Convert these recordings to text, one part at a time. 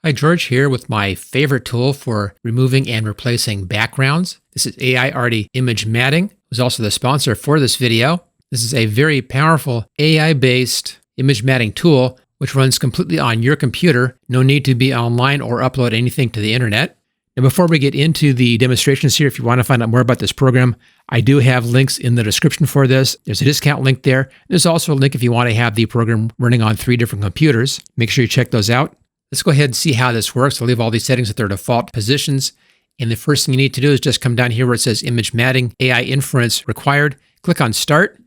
Hi, George here with my favorite tool for removing and replacing backgrounds. This is Aiarty Image Matting, who's also the sponsor for this video. This is a very powerful AI-based image matting tool which runs completely on your computer. No need to be online or upload anything to the internet. Now, before we get into the demonstrations here, if you want to find out more about this program, I do have links in the description for this. There's a discount link there. There's also a link if you want to have the program running on 3 different computers. Make sure you check those out. Let's go ahead and see how this works. I'll leave all these settings at their default positions. And the first thing you need to do is just come down here where it says Image Matting, AI Inference Required. Click on Start.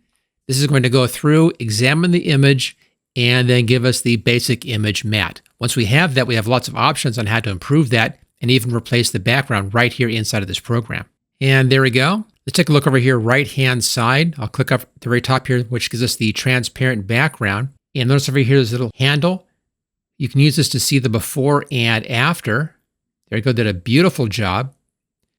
This is going to go through, examine the image, and then give us the basic image mat. Once we have that, we have lots of options on how to improve that and even replace the background right here inside of this program. And there we go. Let's take a look over here, right-hand side. I'll click up at the very top here, which gives us the transparent background. And notice over here, there's a little handle. You can use this to see the before and after. There you go, did a beautiful job.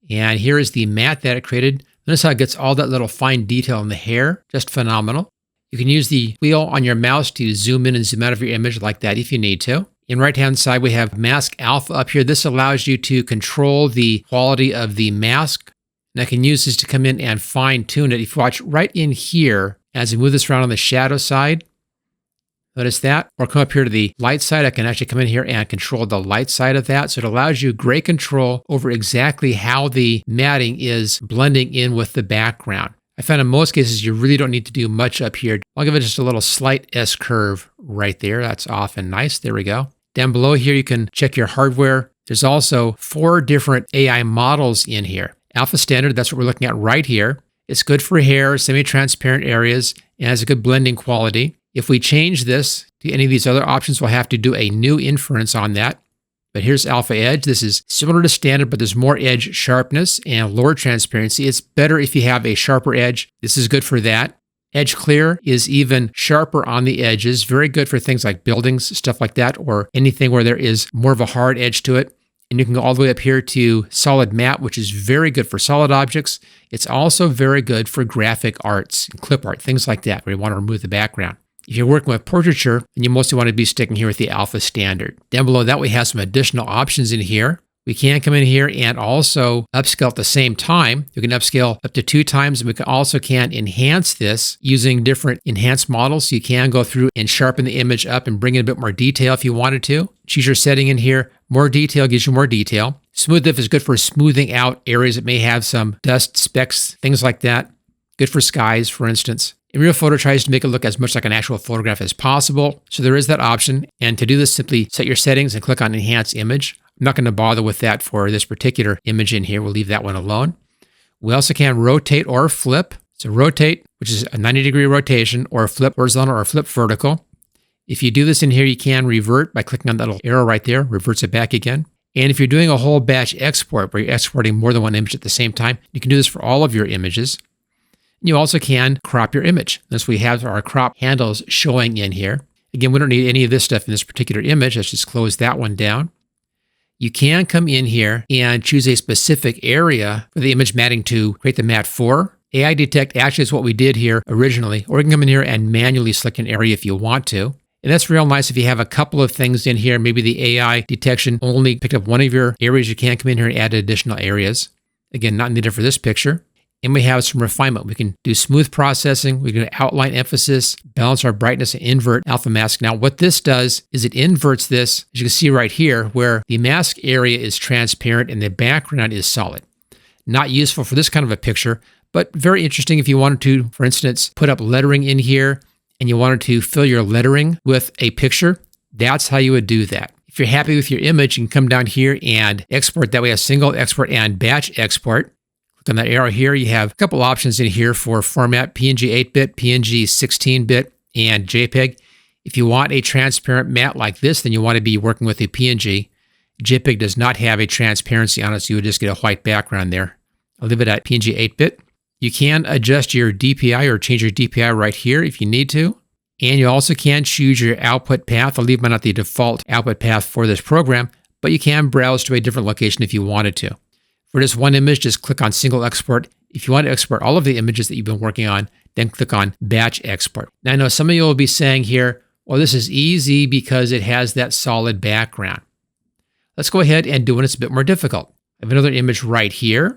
And here is the mat that it created. Notice how it gets all that little fine detail in the hair, just phenomenal. You can use the wheel on your mouse to zoom in and zoom out of your image like that if you need to. In right-hand side, we have Mask Alpha up here. This allows you to control the quality of the mask. And I can use this to come in and fine-tune it. If you watch right in here, as we move this around on the shadow side, notice that. Or come up here to the light side. I can actually come in here and control the light side of that. So it allows you great control over exactly how the matting is blending in with the background. I found in most cases you really don't need to do much up here. I'll give it just a little slight S-curve right there. That's off and nice. There we go. Down below here, you can check your hardware. There's also 4 different AI models in here. Alpha Standard, that's what we're looking at right here. It's good for hair, semi-transparent areas, and has a good blending quality. If we change this to any of these other options, we'll have to do a new inference on that. But here's Alpha Edge. This is similar to standard, but there's more edge sharpness and lower transparency. It's better if you have a sharper edge. This is good for that. Edge Clear is even sharper on the edges. Very good for things like buildings, stuff like that, or anything where there is more of a hard edge to it. And you can go all the way up here to Solid Matte, which is very good for solid objects. It's also very good for graphic arts, clip art, things like that, where you want to remove the background. If you're working with portraiture, then you mostly want to be sticking here with the Alpha Standard. Down below that, we have some additional options in here. We can come in here and also upscale at the same time. You can upscale up to 2 times, and we also can enhance this using different enhanced models. So you can go through and sharpen the image up and bring in a bit more detail if you wanted to. Choose your setting in here. More detail gives you more detail. Smooth Diff is good for smoothing out areas that may have some dust, specks, things like that. Good for skies, for instance. And Real Photo tries to make it look as much like an actual photograph as possible. So there is that option. And to do this, simply set your settings and click on Enhance Image. I'm not going to bother with that for this particular image in here. We'll leave that one alone. We also can rotate or flip. So rotate, which is a 90-degree rotation, or flip horizontal or flip vertical. If you do this in here, you can revert by clicking on that little arrow right there, reverts it back again. And if you're doing a whole batch export where you're exporting more than one image at the same time, you can do this for all of your images. You also can crop your image. Thus we have our crop handles showing in here. Again, we don't need any of this stuff in this particular image. Let's just close that one down. You can come in here and choose a specific area for the image matting to create the mat for. AI Detect actually is what we did here originally, or you can come in here and manually select an area if you want to. And that's real nice if you have a couple of things in here. Maybe the AI detection only picked up one of your areas. You can come in here and add additional areas. Again, not needed for this picture. And we have some refinement. We can do smooth processing. We can outline emphasis, balance our brightness, and invert alpha mask. Now, what this does is it inverts this, as you can see right here, where the mask area is transparent and the background is solid. Not useful for this kind of a picture, but very interesting if you wanted to, for instance, put up lettering in here and you wanted to fill your lettering with a picture. That's how you would do that. If you're happy with your image, you can come down here and export that way, a single export and batch export. On that arrow here, you have a couple options in here for format: PNG 8-bit, PNG 16-bit, and JPEG. If you want a transparent mat like this, then you want to be working with a PNG. JPEG does not have a transparency on it, so you would just get a white background there. I'll leave it at PNG 8-bit. You can adjust your DPI or change your DPI right here if you need to. And you also can choose your output path. I'll leave mine at the default output path for this program, but you can browse to a different location if you wanted to. For this one image, just click on Single Export. If you want to export all of the images that you've been working on, then click on Batch Export. Now, I know some of you will be saying here, well, this is easy because it has that solid background. Let's go ahead and do one that's a bit more difficult. I have another image right here,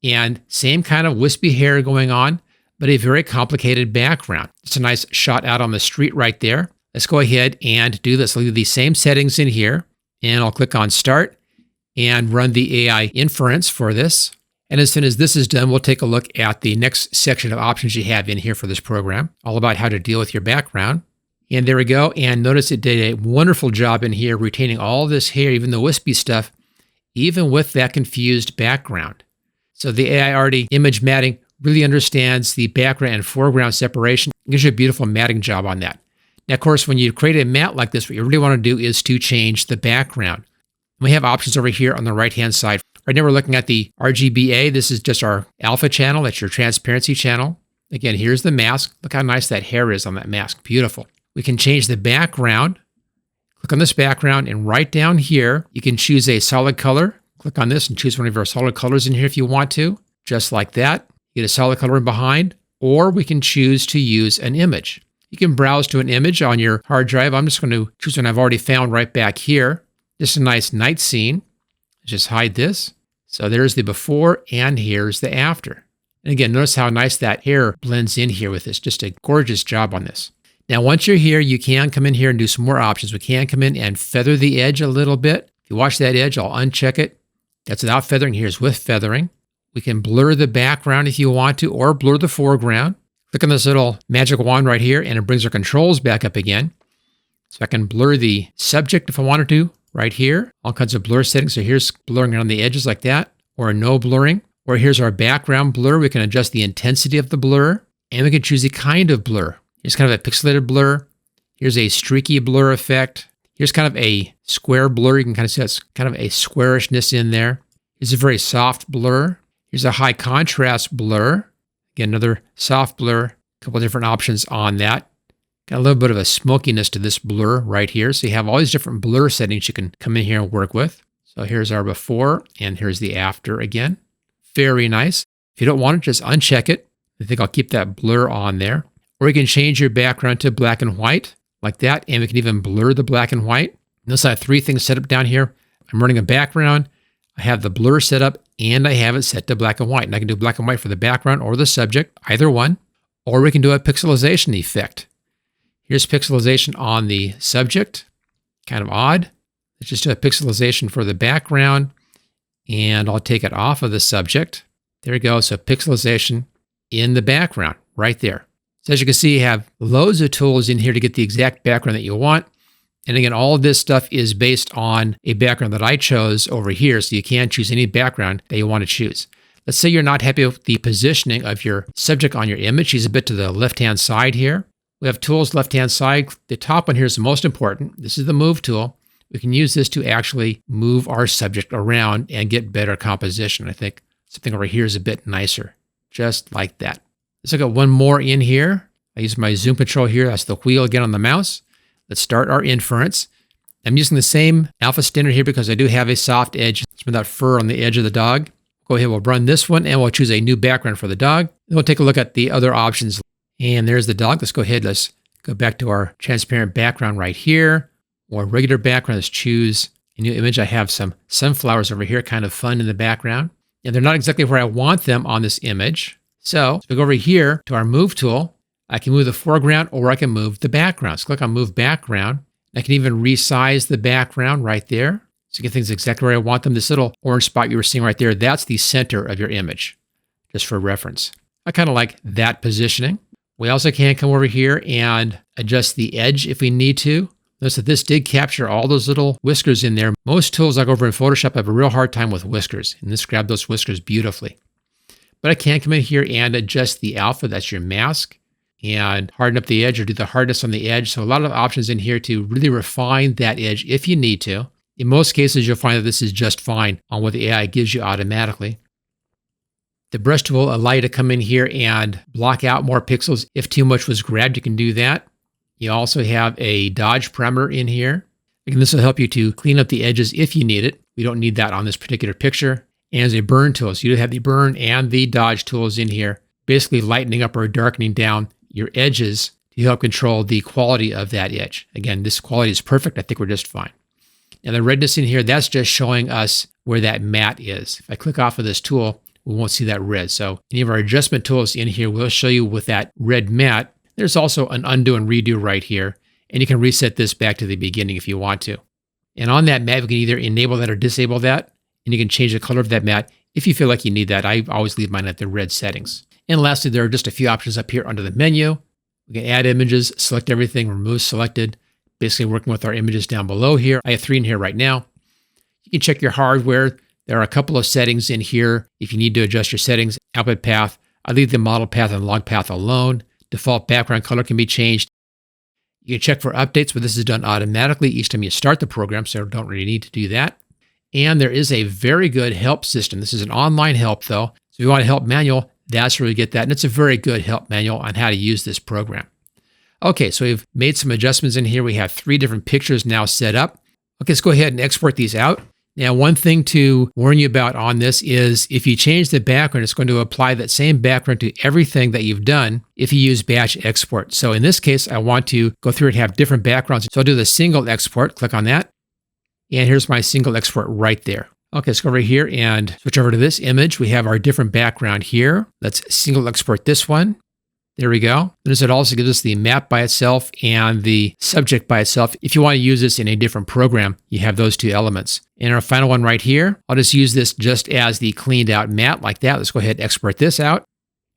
and same kind of wispy hair going on, but a very complicated background. It's a nice shot out on the street right there. Let's go ahead and do this. I'll leave these same settings in here, and I'll click on Start and run the AI inference for this. And as soon as this is done, we'll take a look at the next section of options you have in here for this program, all about how to deal with your background. And there we go. And notice it did a wonderful job in here retaining all this hair, even the wispy stuff, even with that confused background. So the Aiarty Image Matting really understands the background and foreground separation. It gives you a beautiful matting job on that. Now, of course, when you create a matte like this, what you really want to do is to change the background. We have options over here on the right-hand side. Right now we're looking at the RGBA. This is just our alpha channel. That's your transparency channel. Again, here's the mask. Look how nice that hair is on that mask. Beautiful. We can change the background. Click on this background, and right down here, you can choose a solid color. Click on this and choose one of our solid colors in here if you want to, just like that. You get a solid color in behind, or we can choose to use an image. You can browse to an image on your hard drive. I'm just going to choose one I've already found right back here. Just a nice night scene. Just hide this. So there's the before, and here's the after. And again, notice how nice that hair blends in here with this. Just a gorgeous job on this. Now, once you're here, you can come in here and do some more options. We can come in and feather the edge a little bit. If you watch that edge, I'll uncheck it. That's without feathering. Here's with feathering. We can blur the background if you want to, or blur the foreground. Click on this little magic wand right here, and it brings our controls back up again. So I can blur the subject if I wanted to, right here. All kinds of blur settings. So here's blurring on the edges like that, or no blurring. Or here's our background blur. We can adjust the intensity of the blur, and we can choose the kind of blur. Here's kind of a pixelated blur. Here's a streaky blur effect. Here's kind of a square blur. You can kind of see that's kind of a squarishness in there. Here's a very soft blur. Here's a high contrast blur. Again, another soft blur. A couple of different options on that. Got a little bit of a smokiness to this blur right here. So you have all these different blur settings you can come in here and work with. So here's our before, and here's the after again. Very nice. If you don't want it, just uncheck it. I think I'll keep that blur on there. Or you can change your background to black and white like that, and we can even blur the black and white. Notice I have three things set up down here. I'm running a background. I have the blur set up, and I have it set to black and white. And I can do black and white for the background or the subject, either one. Or we can do a pixelization effect. Here's pixelization on the subject. Kind of odd. Let's just do a pixelization for the background, and I'll take it off of the subject. There we go. So pixelization in the background right there. So as you can see, you have loads of tools in here to get the exact background that you want. And again, all of this stuff is based on a background that I chose over here, so you can choose any background that you want to choose. Let's say you're not happy with the positioning of your subject on your image. He's a bit to the left-hand side here. We have tools left-hand side. The top one here is the most important. This is the Move tool. We can use this to actually move our subject around and get better composition. I think something over here is a bit nicer, just like that. Let's look at one more in here. I use my zoom control here. That's the wheel again on the mouse. Let's start our inference. I'm using the same alpha standard here because I do have a soft edge. Some of that fur on the edge of the dog. Go ahead, we'll run this one, and we'll choose a new background for the dog. Then we'll take a look at the other options. And there's the dog. Let's go ahead. Let's go back to our transparent background right here. Or regular background. Let's choose a new image. I have some sunflowers over here, kind of fun in the background. And they're not exactly where I want them on this image. So if we go over here to our Move tool, I can move the foreground or I can move the background. So click on Move Background. I can even resize the background right there. So get things exactly where I want them. This little orange spot you were seeing right there, that's the center of your image, just for reference. I kind of like that positioning. We also can come over here and adjust the edge if we need to. Notice that this did capture all those little whiskers in there. Most tools like over in Photoshop have a real hard time with whiskers, and this grabbed those whiskers beautifully. But I can come in here and adjust the alpha, that's your mask, and harden up the edge or do the hardness on the edge. So a lot of options in here to really refine that edge if you need to. In most cases, you'll find that this is just fine on what the AI gives you automatically. The brush tool will allow you to come in here and block out more pixels. If too much was grabbed, you can do that. You also have a dodge parameter in here. Again, this will help you to clean up the edges if you need it. We don't need that on this particular picture. And as a burn tool, so you have the burn and the dodge tools in here, basically lightening up or darkening down your edges to help control the quality of that edge. Again, this quality is perfect. I think we're just fine. And the redness in here, that's just showing us where that matte is. If I click off of this tool, we won't see that red. So any of our adjustment tools in here will show you with that red matte. There's also an undo and redo right here. And you can reset this back to the beginning if you want to. And on that matte, you can either enable that or disable that. And you can change the color of that matte if you feel like you need that. I always leave mine at the red settings. And lastly, there are just a few options up here under the menu. We can add images, select everything, remove selected. Basically working with our images down below here. I have 3 in here right now. You can check your hardware. There are a couple of settings in here. If you need to adjust your settings, output path, I leave the model path and log path alone. Default background color can be changed. You can check for updates, but this is done automatically each time you start the program, so don't really need to do that. And there is a very good help system. This is an online help though. So if you want a help manual, that's where you get that. And it's a very good help manual on how to use this program. Okay, so we've made some adjustments in here. We have 3 different pictures now set up. Okay, let's go ahead and export these out. Now, one thing to warn you about on this is if you change the background, it's going to apply that same background to everything that you've done if you use batch export. So in this case, I want to go through and have different backgrounds. So I'll do the single export, click on that. And here's my single export right there. Okay, let's go over here and switch over to this image. We have our different background here. Let's single export this one. There we go. Notice it also gives us the map by itself and the subject by itself. If you want to use this in a different program, you have those 2 elements. And our final one right here, I'll just use this just as the cleaned out matte like that. Let's go ahead and export this out.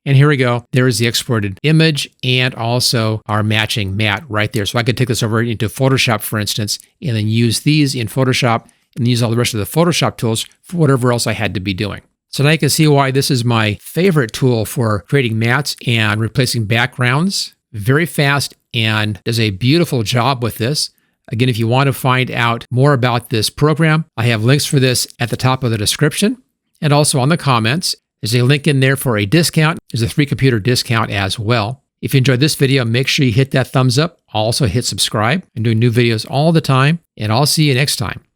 And here we go. There is the exported image and also our matching matte right there. So I could take this over into Photoshop, for instance, and then use these in Photoshop and use all the rest of the Photoshop tools for whatever else I had to be doing. So now you can see why this is my favorite tool for creating mattes and replacing backgrounds. Very fast and does a beautiful job with this. Again, if you want to find out more about this program, I have links for this at the top of the description and also on the comments. There's a link in there for a discount. There's a 3 computer discount as well. If you enjoyed this video, make sure you hit that thumbs up. Also hit subscribe. I'm doing new videos all the time, and I'll see you next time.